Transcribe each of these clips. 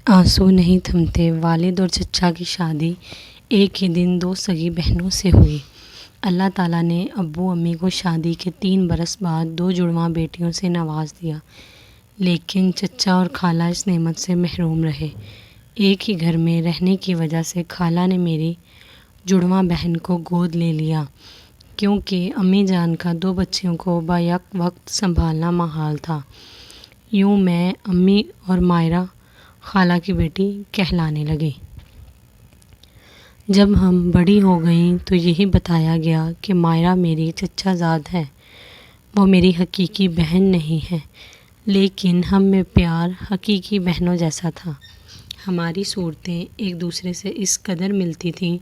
آنسو نہیں تھمتے، والد اور چچا کی شادی ایک ہی دن دو سگی بہنوں سے ہوئی۔ اللہ تعالیٰ نے ابو امی کو شادی کے 3 برس بعد 2 جڑواں بیٹیوں سے نواز دیا، لیکن چچا اور خالہ اس نعمت سے محروم رہے۔ ایک ہی گھر میں رہنے کی وجہ سے خالہ نے میری جڑواں بہن کو گود لے لیا، کیونکہ امی جان کا 2 بچیوں کو بیک وقت سنبھالنا محال تھا۔ یوں میں امی اور مائرہ خالہ کی بیٹی کہلانے لگی۔ جب ہم بڑی ہو گئیں تو یہی بتایا گیا کہ مائرہ میری چچا زاد ہے، وہ میری حقیقی بہن نہیں ہے، لیکن ہم میں پیار حقیقی بہنوں جیسا تھا۔ ہماری صورتیں ایک دوسرے سے اس قدر ملتی تھیں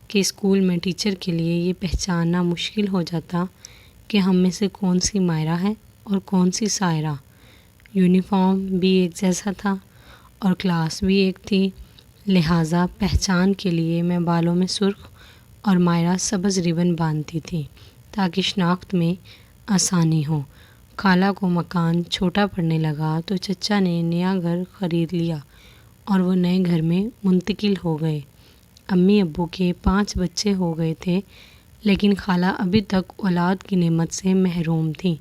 کہ اسکول میں ٹیچر کے لیے یہ پہچاننا مشکل ہو جاتا کہ ہم میں سے کون سی مائرہ ہے اور کون سی سائرہ۔ یونیفارم بھی ایک جیسا تھا اور کلاس بھی ایک تھی، لہٰذا پہچان کے لیے میں بالوں میں سرخ اور مائرہ سبز ربن باندھتی تھی تاکہ شناخت میں آسانی ہو۔ خالہ کو مکان چھوٹا پڑنے لگا تو چچا نے نیا گھر خرید لیا اور وہ نئے گھر میں منتقل ہو گئے۔ امی ابو کے 5 بچے ہو گئے تھے، لیکن خالہ ابھی تک اولاد کی نعمت سے محروم تھیں۔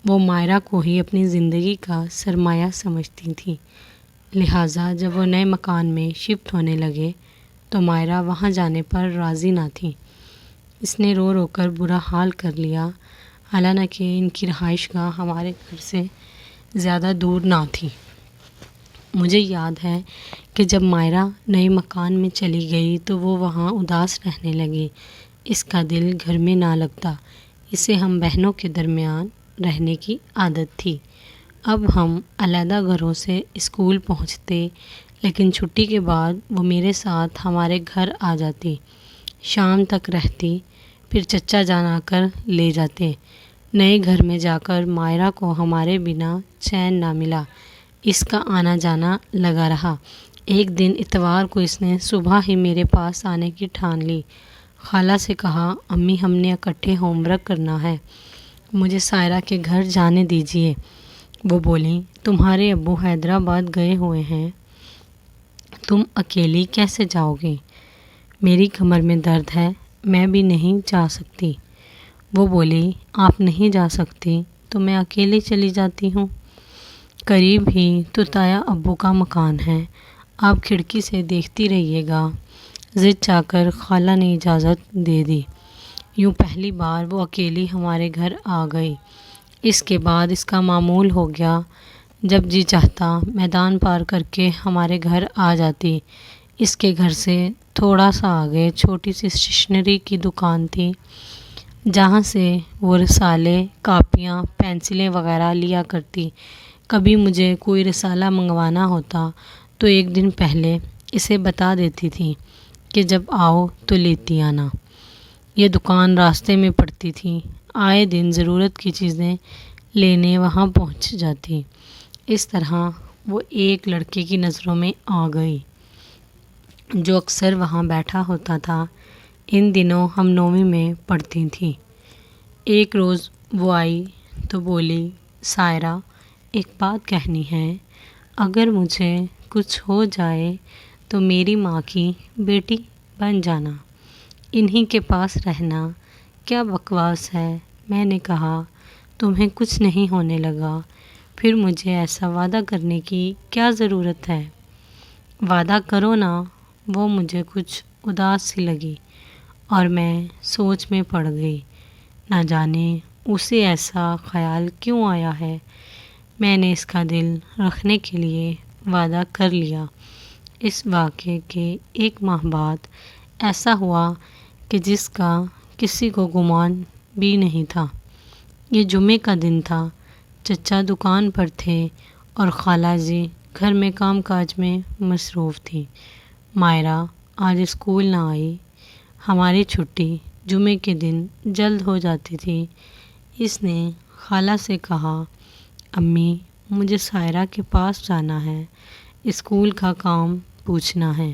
وہ مائرہ کو ہی اپنی زندگی کا سرمایہ سمجھتی تھیں، لہٰذا جب وہ نئے مکان میں شفٹ ہونے لگے تو مائرہ وہاں جانے پر راضی نہ تھی۔ اس نے رو رو کر برا حال کر لیا، حالانکہ ان کی رہائش گاہ ہمارے گھر سے زیادہ دور نہ تھی۔ مجھے یاد ہے کہ جب مائرہ نئے مکان میں چلی گئی تو وہ وہاں اداس رہنے لگی۔ اس کا دل گھر میں نہ لگتا، اسے ہم بہنوں کے درمیان رہنے کی عادت تھی۔ اب ہم علیحدہ گھروں سے اسکول پہنچتے، لیکن چھٹی کے بعد وہ میرے ساتھ ہمارے گھر آ جاتی، شام تک رہتی، پھر چچا جان آ کر لے جاتے۔ نئے گھر میں جا کر مائرہ کو ہمارے بنا چین نہ ملا، اس کا آنا جانا لگا رہا۔ ایک دن اتوار کو اس نے صبح ہی میرے پاس آنے کی ٹھان لی۔ خالہ سے کہا، امی ہم نے اکٹھے ہوم ورک کرنا ہے، مجھے سائرہ کے گھر جانے دیجیے۔ وہ بولیں، تمہارے ابو حیدرآباد گئے ہوئے ہیں، تم اکیلی کیسے جاؤ گی؟ میری کمر میں درد ہے، میں بھی نہیں جا سکتی۔ وہ بولی، آپ نہیں جا سکتی تو میں اکیلی چلی جاتی ہوں، قریب ہی تو تایا ابو کا مکان ہے، آپ کھڑکی سے دیکھتی رہیے گا۔ ضد چاہ کر خالہ نے اجازت دے دی۔ یوں پہلی بار وہ اکیلی ہمارے گھر آ گئی۔ اس کے بعد اس کا معمول ہو گیا، جب جی چاہتا میدان پار کر کے ہمارے گھر آ جاتی۔ اس کے گھر سے تھوڑا سا آگے چھوٹی سی اسٹیشنری کی دکان تھی، جہاں سے وہ رسالے، کاپیاں، پینسلیں وغیرہ لیا کرتی۔ کبھی مجھے کوئی رسالہ منگوانا ہوتا تو ایک دن پہلے اسے بتا دیتی تھی کہ جب آؤ تو لیتی آنا۔ یہ دکان راستے میں پڑتی تھی، آئے دن ضرورت کی چیزیں لینے وہاں پہنچ جاتی۔ اس طرح وہ ایک لڑکے کی نظروں میں آ گئی جو اکثر وہاں بیٹھا ہوتا تھا۔ ان دنوں ہم 9ویں میں پڑھتی تھیں۔ ایک روز وہ آئی تو بولی، سائرہ ایک بات کہنی ہے، اگر مجھے کچھ ہو جائے تو میری ماں کی بیٹی بن جانا، انہی کے پاس رہنا۔ کیا بکواس ہے، میں نے کہا، تمہیں کچھ نہیں ہونے لگا، پھر مجھے ایسا وعدہ کرنے کی کیا ضرورت ہے؟ وعدہ کرو نا۔ وہ مجھے کچھ اداس سی لگی اور میں سوچ میں پڑ گئی، نہ جانے اسے ایسا خیال کیوں آیا ہے۔ میں نے اس کا دل رکھنے کے لیے وعدہ کر لیا۔ اس واقعے کے 1 ماہ بعد ایسا ہوا کہ جس کا کسی کو گمان بھی نہیں تھا۔ یہ جمعے کا دن تھا، چچا دکان پر تھے اور خالہ جی گھر میں کام کاج میں مصروف تھی۔ مائرہ آج اسکول نہ آئی۔ ہماری چھٹی جمعے کے دن جلد ہو جاتی تھی۔ اس نے خالہ سے کہا، امی مجھے سائرہ کے پاس جانا ہے، اسکول کا کام پوچھنا ہے۔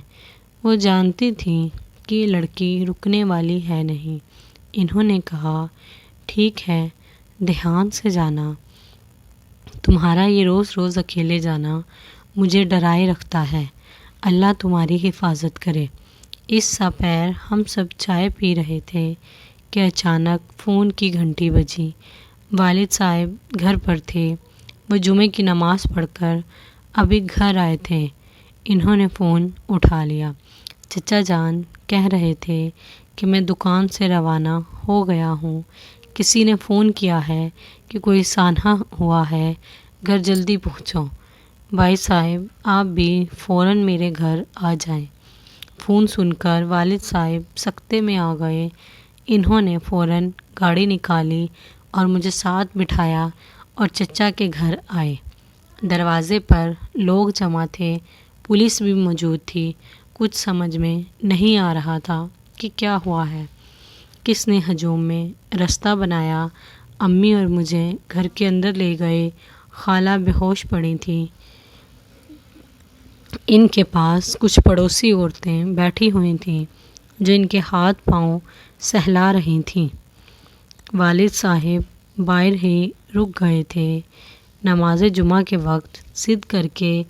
وہ جانتی تھیں کہ یہ لڑکی رکنے والی ہے نہیں۔ انہوں نے کہا، ٹھیک ہے، دھیان سے جانا، تمہارا یہ روز روز اکیلے جانا مجھے ڈرائے رکھتا ہے۔ اللہ تمہاری حفاظت کرے۔ اس سپیر ہم سب چائے پی رہے تھے کہ اچانک فون کی گھنٹی بجی۔ والد صاحب گھر پر تھے۔ وہ جمعے کی نماز پڑھ کر ابھی گھر آئے تھے۔ انہوں نے فون اٹھا لیا۔ چچا جان کہہ رہے تھے کہ میں دکان سے روانہ ہو گیا ہوں، کسی نے فون کیا ہے کہ کوئی سانحہ ہوا ہے، گھر جلدی پہنچو۔ بھائی صاحب آپ بھی فوراً میرے گھر آ جائیں۔ فون سن کر والد صاحب سکتے میں آ گئے۔ انہوں نے فوراً گاڑی نکالی اور مجھے ساتھ بٹھایا اور چچا کے گھر آئے۔ دروازے پر لوگ جمع تھے، پولیس بھی موجود تھی۔ کچھ سمجھ میں نہیں آ رہا تھا کہ کیا ہوا ہے، کس نے ہجوم میں رستہ بنایا۔ امی اور مجھے گھر کے اندر لے گئے۔ خالہ بے ہوش پڑی تھیں۔ ان کے پاس کچھ پڑوسی عورتیں بیٹھی ہوئی تھیں جو ان کے ہاتھ پاؤں سہلا رہی تھیں۔ والد صاحب باہر ہی رک گئے تھے۔ نماز جمعہ کے وقت ضد کر کے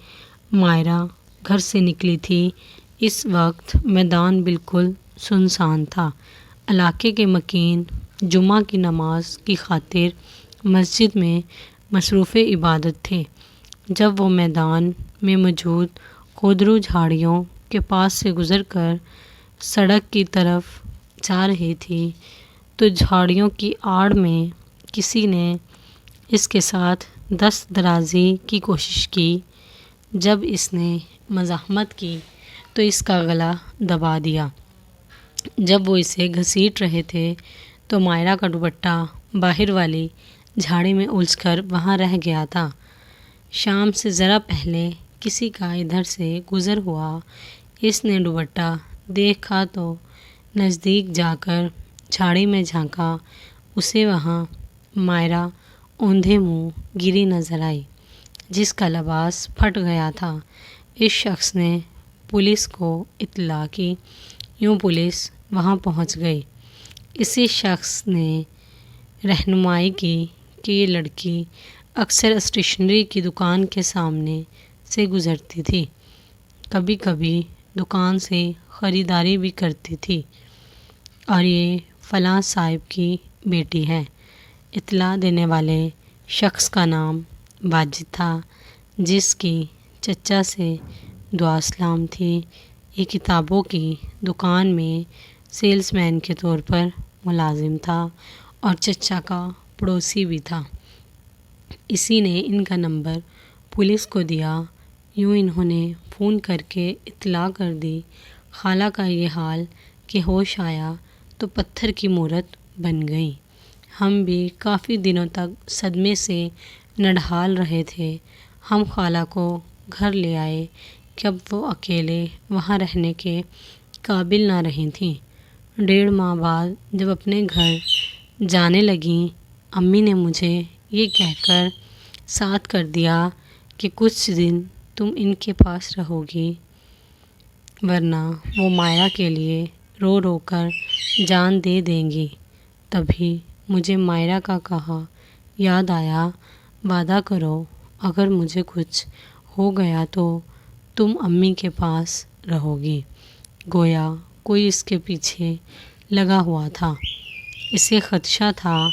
مائرہ گھر سے نکلی تھی۔ اس وقت میدان بالکل سنسان تھا۔ علاقے کے مکین جمعہ کی نماز کی خاطر مسجد میں مصروف عبادت تھے۔ جب وہ میدان میں موجود خودرو جھاڑیوں کے پاس سے گزر کر سڑک کی طرف جا رہی تھی تو جھاڑیوں کی آڑ میں کسی نے اس کے ساتھ دست درازی کی کوشش کی۔ جب اس نے مزاحمت کی تو اس کا گلا دبا دیا۔ جب وہ اسے گھسیٹ رہے تھے تو مائرہ کا دوپٹہ باہر والی جھاڑی میں الجھ کر وہاں رہ گیا تھا۔ شام سے ذرا پہلے کسی کا ادھر سے گزر ہوا۔ اس نے دوپٹہ دیکھا تو نزدیک جا کر جھاڑی میں جھانکا۔ اسے وہاں مائرہ اوندھے منہ گری نظر آئی، جس کا لباس پھٹ گیا تھا۔ اس شخص نے پولیس کو اطلاع کی۔ یوں پولیس وہاں پہنچ گئی۔ اسی شخص نے رہنمائی کی کہ یہ لڑکی اکثر اسٹیشنری کی دکان کے سامنے سے گزرتی تھی، کبھی کبھی دکان سے خریداری بھی کرتی تھی، اور یہ فلاں صاحب کی بیٹی ہے۔ اطلاع دینے والے شخص کا نام واجد تھا، جس کی چچا سے دعا سلام تھی۔ یہ کتابوں کی دکان میں سیلس مین کے طور پر ملازم تھا اور چچا کا پڑوسی بھی تھا۔ اسی نے ان کا نمبر پولیس کو دیا۔ یوں انہوں نے فون کر کے اطلاع کر دی۔ خالہ کا یہ حال کہ ہوش آیا تو پتھر کی مورت بن گئی۔ ہم بھی کافی دنوں تک صدمے سے نڈھال رہے تھے۔ ہم خالہ کو گھر لے آئے کہ اب وہ اکیلے وہاں رہنے کے قابل نہ رہی تھیں۔ 1.5 ماہ بعد جب اپنے گھر جانے لگیں، امی نے مجھے یہ کہہ کر ساتھ کر دیا کہ کچھ دن تم ان کے پاس رہو گی، ورنہ وہ مائرہ کے لیے رو رو کر جان دے دیں گی۔ تبھی مجھے مائرہ کا کہا یاد آیا، وعدہ کرو اگر مجھے کچھ ہو گیا تو تم امی کے پاس رہو گی۔ گویا کوئی اس کے پیچھے لگا ہوا تھا۔ اسے خدشہ تھا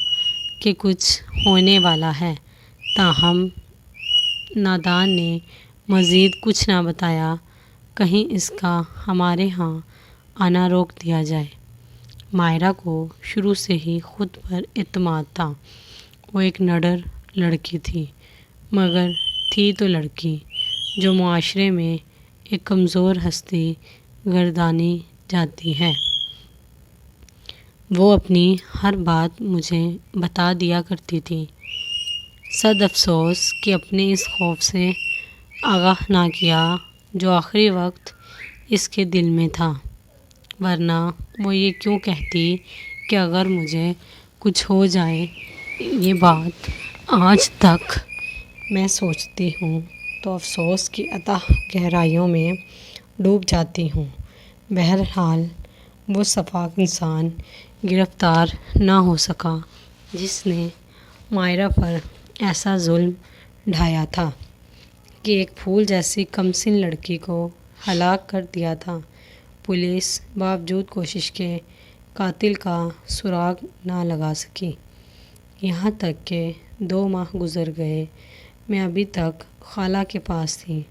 کہ کچھ ہونے والا ہے، تاہم نادان نے مزید کچھ نہ بتایا، کہیں اس کا ہمارے ہاں آنا روک دیا جائے۔ مائرہ کو شروع سے ہی خود پر اعتماد تھا۔ وہ ایک نڈر لڑکی تھی، مگر تھی تو لڑکی، جو معاشرے میں ایک کمزور ہستی گردانی جاتی ہے۔ وہ اپنی ہر بات مجھے بتا دیا کرتی تھی۔ صد افسوس کہ اپنے اس خوف سے آگاہ نہ کیا جو آخری وقت اس کے دل میں تھا، ورنہ وہ یہ کیوں کہتی کہ اگر مجھے کچھ ہو جائے۔ یہ بات آج تک میں سوچتی ہوں تو افسوس کی اتھاہ گہرائیوں میں ڈوب جاتی ہوں۔ بہرحال وہ شفاق انسان گرفتار نہ ہو سکا جس نے مائرہ پر ایسا ظلم ڈھایا تھا۔ کہ ایک پھول جیسی کمسن لڑکی کو ہلاک کر دیا تھا۔ پولیس باوجود کوشش کے قاتل کا سراغ نہ لگا سکی، یہاں تک کہ 2 ماہ گزر گئے۔ میں ابھی تک خالہ کے پاس تھی۔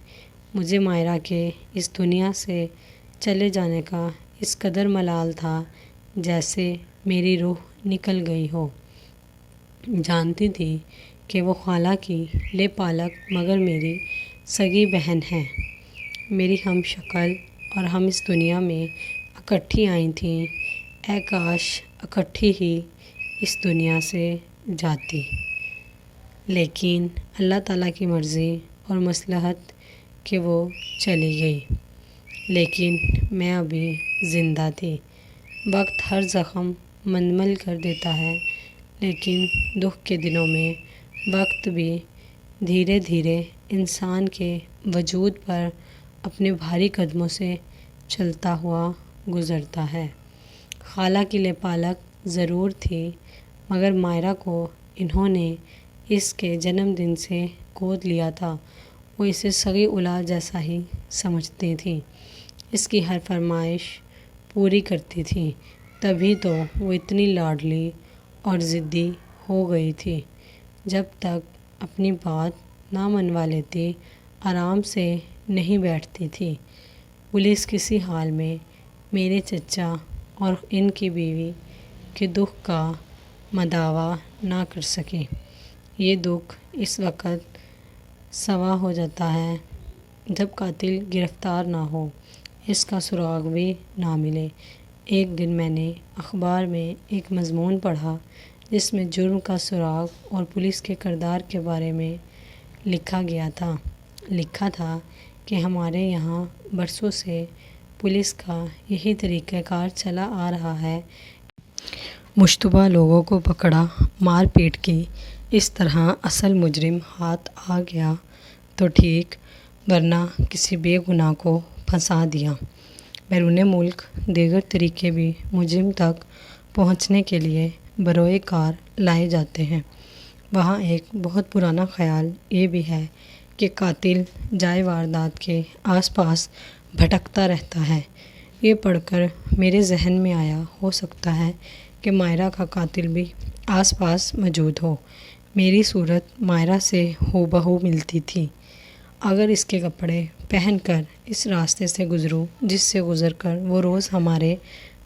مجھے مائرہ کے اس دنیا سے چلے جانے کا اس قدر ملال تھا جیسے میری روح نکل گئی ہو۔ جانتی تھی کہ وہ خالہ کی لے پالک مگر میری سگی بہن ہے، میری ہم شکل، اور ہم اس دنیا میں اکٹھی آئی تھیں۔ اے کاش اکٹھی ہی اس دنیا سے جاتی، لیکن اللہ تعالیٰ کی مرضی اور مصلحت کہ وہ چلی گئی، لیکن میں ابھی زندہ تھی۔ وقت ہر زخم منمل کر دیتا ہے، لیکن دکھ کے دنوں میں وقت بھی دھیرے دھیرے انسان کے وجود پر اپنے بھاری قدموں سے چلتا ہوا گزرتا ہے۔ خالہ کی لے پالک ضرور تھی، مگر مائرہ کو انہوں نے اس کے جنم دن سے گود لیا تھا۔ وہ اسے سگی اولاد جیسا ہی سمجھتی تھیں، اس کی ہر فرمائش پوری کرتی تھیں۔ تبھی تو وہ اتنی لاڈلی اور ضدی ہو گئی تھی۔ جب تک اپنی بات نہ منوا لیتی آرام سے نہیں بیٹھتی تھی۔ پولیس کسی حال میں میرے چچا اور ان کی بیوی کے دکھ کا مداوا نہ کر سکی۔ یہ دکھ اس وقت سوا ہو جاتا ہے جب قاتل گرفتار نہ ہو، اس کا سراغ بھی نہ ملے۔ ایک دن میں نے اخبار میں ایک مضمون پڑھا جس میں جرم کا سراغ اور پولیس کے کردار کے بارے میں لکھا گیا تھا۔ لکھا تھا کہ ہمارے یہاں برسوں سے پولیس کا یہی طریقہ کار چلا آ رہا ہے۔ مشتبہ لوگوں کو پکڑا، مار پیٹ کی، اس طرح اصل مجرم ہاتھ آ گیا تو ٹھیک، ورنہ کسی بے گناہ کو پھنسا دیا۔ بیرون ملک دیگر طریقے بھی مجرم تک پہنچنے کے لیے بروئے کار لائے جاتے ہیں۔ وہاں ایک بہت پرانا خیال یہ بھی ہے کہ قاتل جائے واردات کے آس پاس بھٹکتا رہتا ہے۔ یہ پڑھ کر میرے ذہن میں آیا، ہو سکتا ہے کہ مائرہ کا قاتل بھی آس پاس موجود ہو۔ میری صورت مائرہ سے ہو بہو ملتی تھی۔ اگر اس کے کپڑے پہن کر اس راستے سے گزروں جس سے گزر کر وہ روز ہمارے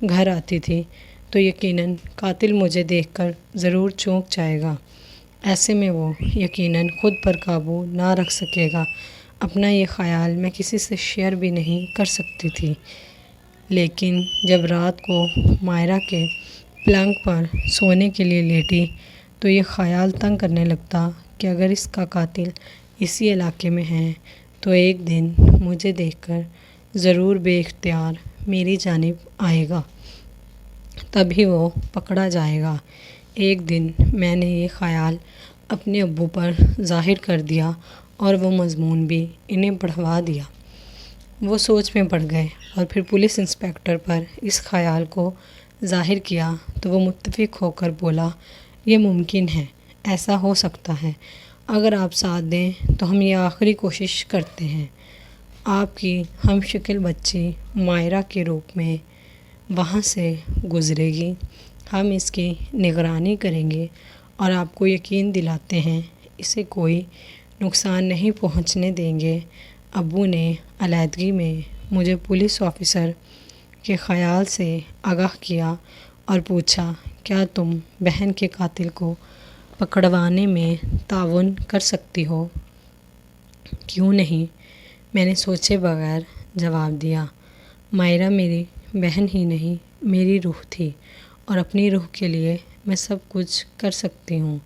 گھر آتی تھی، تو یقیناً قاتل مجھے دیکھ کر ضرور چونک جائے گا۔ ایسے میں وہ یقیناً خود پر قابو نہ رکھ سکے گا۔ اپنا یہ خیال میں کسی سے شیئر بھی نہیں کر سکتی تھی، لیکن جب رات کو مائرہ کے پلنگ پر سونے کے لیے لیٹی تو یہ خیال تنگ کرنے لگتا کہ اگر اس کا قاتل اسی علاقے میں ہے تو ایک دن مجھے دیکھ کر ضرور بے اختیار میری جانب آئے گا، تبھی وہ پکڑا جائے گا۔ ایک دن میں نے یہ خیال اپنے ابو پر ظاہر کر دیا اور وہ مضمون بھی انہیں پڑھوا دیا۔ وہ سوچ میں پڑ گئے اور پھر پولیس انسپکٹر پر اس خیال کو ظاہر کیا تو وہ متفق ہو کر بولا، یہ ممکن ہے، ایسا ہو سکتا ہے۔ اگر آپ ساتھ دیں تو ہم یہ آخری کوشش کرتے ہیں۔ آپ کی ہم شکل بچی مائرہ کے روپ میں وہاں سے گزرے گی، ہم اس کی نگرانی کریں گے اور آپ کو یقین دلاتے ہیں اسے کوئی نقصان نہیں پہنچنے دیں گے۔ ابو نے علیحدگی میں مجھے پولیس آفیسر کے خیال سے آگاہ کیا اور پوچھا، کیا تم بہن کے قاتل کو پکڑوانے میں تعاون کر سکتی ہو؟ کیوں نہیں، میں نے سوچے بغیر جواب دیا۔ مائرہ میری بہن ہی نہیں، میری روح تھی، اور اپنی روح کے لیے میں سب کچھ کر سکتی ہوں۔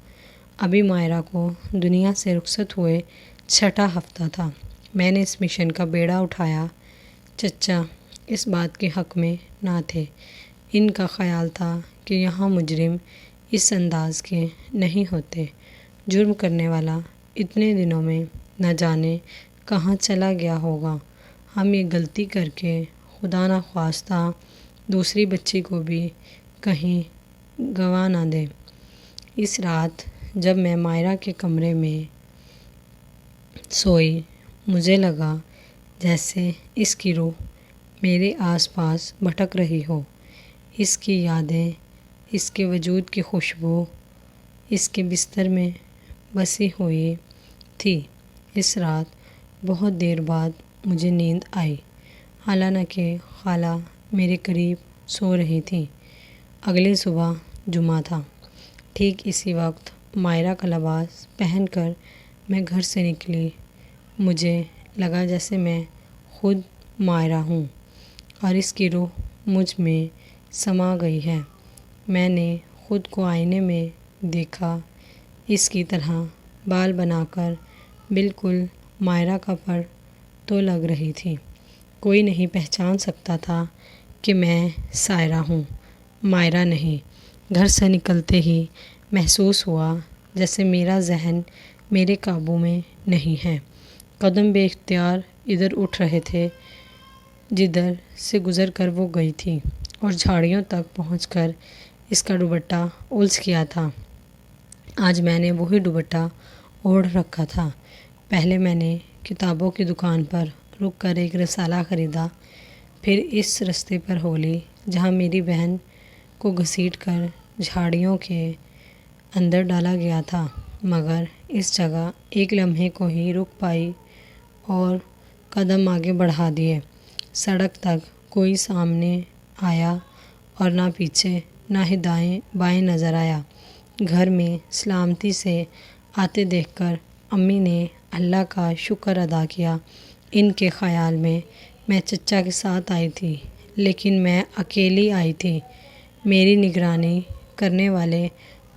ابھی مائرہ کو دنیا سے رخصت ہوئے 6واں ہفتہ تھا۔ میں نے اس مشن کا بیڑا اٹھایا۔ چچا اس بات کے حق میں نہ تھے۔ ان کا خیال تھا کہ یہاں مجرم اس انداز کے نہیں ہوتے۔ جرم کرنے والا اتنے دنوں میں نہ جانے کہاں چلا گیا ہوگا۔ ہم یہ غلطی کر کے خدا نخواستہ دوسری بچی کو بھی کہیں گنوا نہ دیں۔ اس رات جب میں مائرہ کے کمرے میں سوئی، مجھے لگا جیسے اس کی روح میرے آس پاس بھٹک رہی ہو، اس کی یادیں، اس کے وجود کی خوشبو اس کے بستر میں بسی ہوئی تھی۔ اس رات بہت دیر بعد مجھے نیند آئی، حالانکہ خالہ میرے قریب سو رہی تھی۔ اگلی صبح جمعہ تھا۔ ٹھیک اسی وقت مائرہ کا لباس پہن کر میں گھر سے نکلی۔ مجھے لگا جیسے میں خود مائرہ ہوں اور اس کی روح مجھ میں سما گئی ہے۔ میں نے خود کو آئینے میں دیکھا، اس کی طرح بال بنا کر بالکل مائرہ کا پر تو لگ رہی تھی۔ کوئی نہیں پہچان سکتا تھا کہ میں سائرہ ہوں، مائرہ نہیں۔ گھر سے نکلتے ہی محسوس ہوا جیسے میرا ذہن میرے قابو میں نہیں ہے۔ قدم بے اختیار ادھر اٹھ رہے تھے جدھر سے گزر کر وہ گئی تھی، اور جھاڑیوں تک پہنچ کر اس کا دوپٹہ الجھ گیا تھا۔ آج میں نے وہی دوپٹہ اوڑھ رکھا تھا۔ پہلے میں نے کتابوں کی دکان پر رک کر ایک رسالہ خریدا، پھر اس رستے پر ہو لی جہاں میری بہن کو گھسیٹ کر جھاڑیوں کے اندر ڈالا گیا تھا، مگر اس جگہ ایک لمحے کو ہی رک پائی اور قدم آگے بڑھا دیے۔ سڑک تک کوئی سامنے آیا اور نہ پیچھے، نہ ہی دائیں بائیں نظر آیا۔ گھر میں سلامتی سے آتے دیکھ کر امی نے اللہ کا شکر ادا کیا۔ ان کے خیال میں چچا کے ساتھ آئی تھی، لیکن میں اکیلی آئی تھی۔ میری نگرانی کرنے والے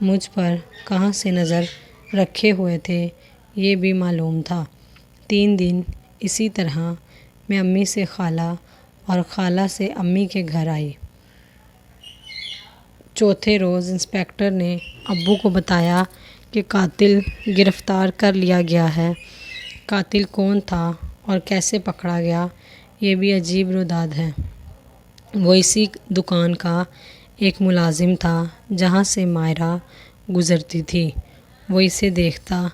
مجھ پر کہاں سے نظر رکھے ہوئے تھے یہ بھی معلوم تھا۔ 3 دن اسی طرح میں امی سے خالہ اور خالہ سے امی کے گھر آئی۔ چوتھے روز انسپکٹر نے ابو کو بتایا کہ قاتل گرفتار کر لیا گیا ہے۔ قاتل کون تھا اور کیسے پکڑا گیا، یہ بھی عجیب روداد ہے۔ وہ اسی دکان کا ایک ملازم تھا جہاں سے مائرہ گزرتی تھی۔ وہ اسے دیکھتا،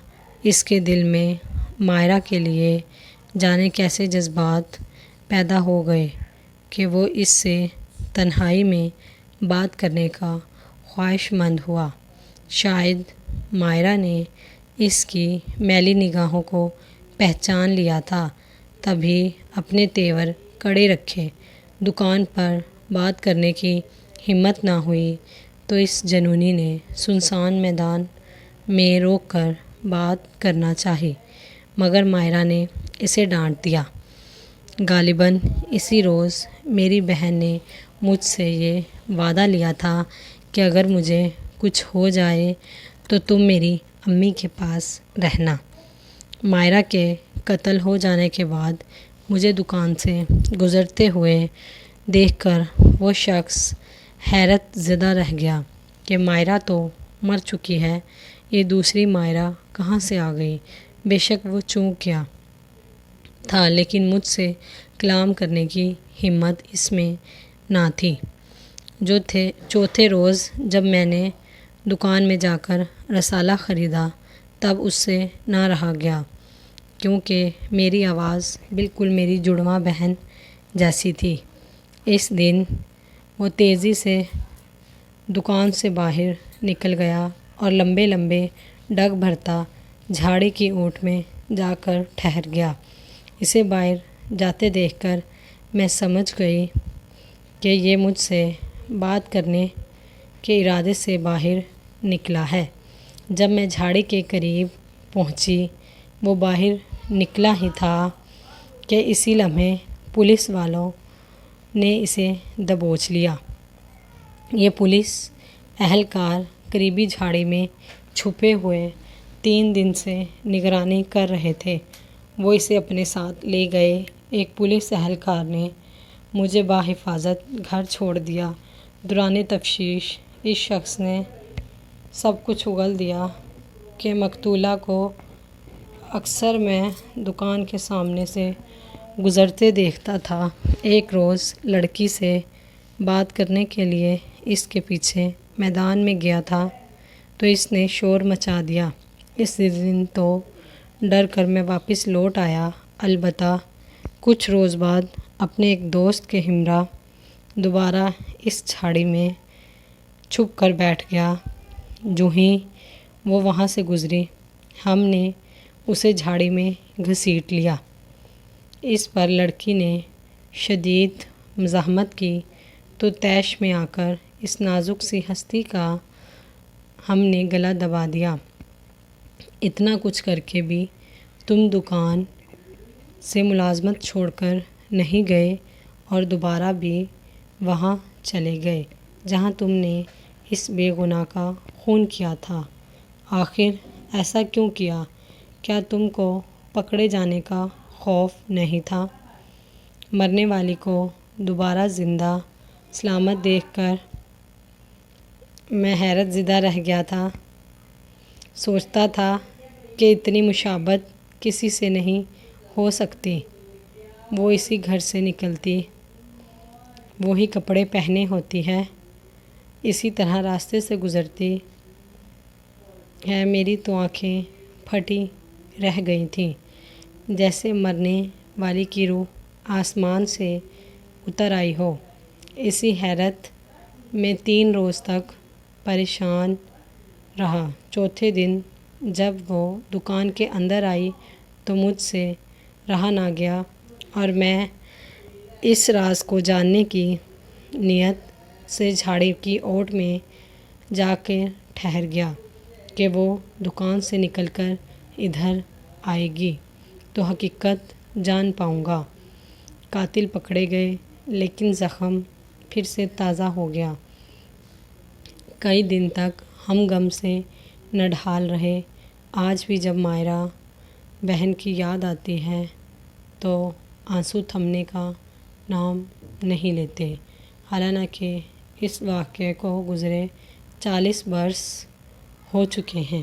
اس کے دل میں مائرہ کے لیے جانے کیسے جذبات پیدا ہو گئے کہ وہ اس سے تنہائی میں بات کرنے کا خواہش مند ہوا۔ شاید مائرہ نے اس کی میلی نگاہوں کو پہچان لیا تھا، تبھی اپنے تیور کڑے رکھے۔ دکان پر بات کرنے کی ہمت نہ ہوئی تو اس جنونی نے سنسان میدان میں روک کر بات کرنا چاہی، مگر مائرہ نے اسے ڈانٹ دیا۔ غالباً اسی روز میری بہن نے مجھ سے یہ وعدہ لیا تھا کہ اگر مجھے کچھ ہو جائے تو تم میری امی کے پاس رہنا۔ مائرہ کے قتل ہو جانے کے بعد مجھے دکان سے گزرتے ہوئے دیکھ کر وہ شخص حیرت زدہ رہ گیا کہ مائرہ تو مر چکی ہے، یہ دوسری مائرہ کہاں سے آ گئی؟ بے شک وہ چونک گیا تھا، لیکن مجھ سے کلام کرنے کی ہمت اس میں نہ تھی۔ چوتھے روز جب میں نے دکان میں جا کر رسالہ خریدا تب اس سے نہ رہا گیا، کیونکہ میری آواز بالکل میری جڑواں بہن جیسی تھی۔ اس دن وہ تیزی سے دکان سے باہر نکل گیا اور لمبے لمبے ڈگ بھرتا جھاڑی کی اوٹ میں جا کر ٹھہر گیا۔ اسے باہر جاتے دیکھ کر میں سمجھ گئی کہ یہ مجھ سے بات کرنے کے ارادے سے باہر نکلا ہے۔ جب میں جھاڑی کے قریب پہنچی، وہ باہر نکلا ہی تھا کہ اسی لمحے پولیس والوں نے اسے دبوچ لیا۔ یہ پولیس اہلکار قریبی جھاڑی میں چھپے ہوئے 3 دن سے نگرانی کر رہے تھے۔ وہ اسے اپنے ساتھ لے گئے۔ ایک پولیس اہلکار نے مجھے بحفاظت گھر چھوڑ دیا۔ دوران تفتیش اس شخص نے سب کچھ اگل دیا کہ مقتولہ کو اکثر میں دکان کے سامنے سے گزرتے دیکھتا تھا۔ ایک روز لڑکی سے بات کرنے کے لیے اس کے پیچھے میدان میں گیا تھا تو اس نے شور مچا دیا۔ اس دن تو ڈر کر میں واپس لوٹ آیا۔ البتہ کچھ روز بعد اپنے ایک دوست کے ہمراہ دوبارہ اس جھاڑی میں چھپ کر بیٹھ گیا۔ جو ہی وہ وہاں سے گزری، ہم نے اسے جھاڑی میں گھسیٹ لیا۔ اس پر لڑکی نے شدید مزاحمت کی تو طیش میں آ کر اس نازک سی ہستی کا ہم نے گلا دبا دیا۔ اتنا کچھ کر کے بھی تم دکان سے ملازمت چھوڑ کر نہیں گئے اور دوبارہ بھی وہاں چلے گئے جہاں تم نے اس بے گناہ کا خون کیا تھا۔ آخر ایسا کیوں کیا؟ کیا تم کو پکڑے جانے کا خوف نہیں تھا؟ مرنے والی کو دوبارہ زندہ سلامت دیکھ کر میں حیرت زدہ رہ گیا تھا۔ سوچتا تھا کہ اتنی مشابہت کسی سے نہیں ہو سکتی۔ وہ اسی گھر سے نکلتی، وہی کپڑے پہنے ہوتی ہے، اسی طرح راستے سے گزرتی ہے۔ میری تو آنکھیں پھٹی رہ گئی تھیں، جیسے مرنے والی کی روح آسمان سے اتر آئی ہو۔ اسی حیرت میں 3 روز تک پریشان رہا۔ چوتھے دن جب وہ دکان کے اندر آئی تو مجھ سے رہا نہ گیا اور میں اس راز کو جاننے کی نیت سے جھاڑی کی اوٹ میں جا کے ٹھہر گیا کہ وہ دکان سے نکل کر ادھر آئے گی تو حقیقت جان پاؤں گا۔ قاتل پکڑے گئے، لیکن زخم پھر سے تازہ ہو گیا۔ کئی دن تک ہم غم سے نڈھال رہے۔ آج بھی جب مائرہ بہن کی یاد آتی ہے تو آنسو تھمنے کا نام نہیں لیتے، حالانکہ اس واقعے کو گزرے 40 برس ہو چکے ہیں۔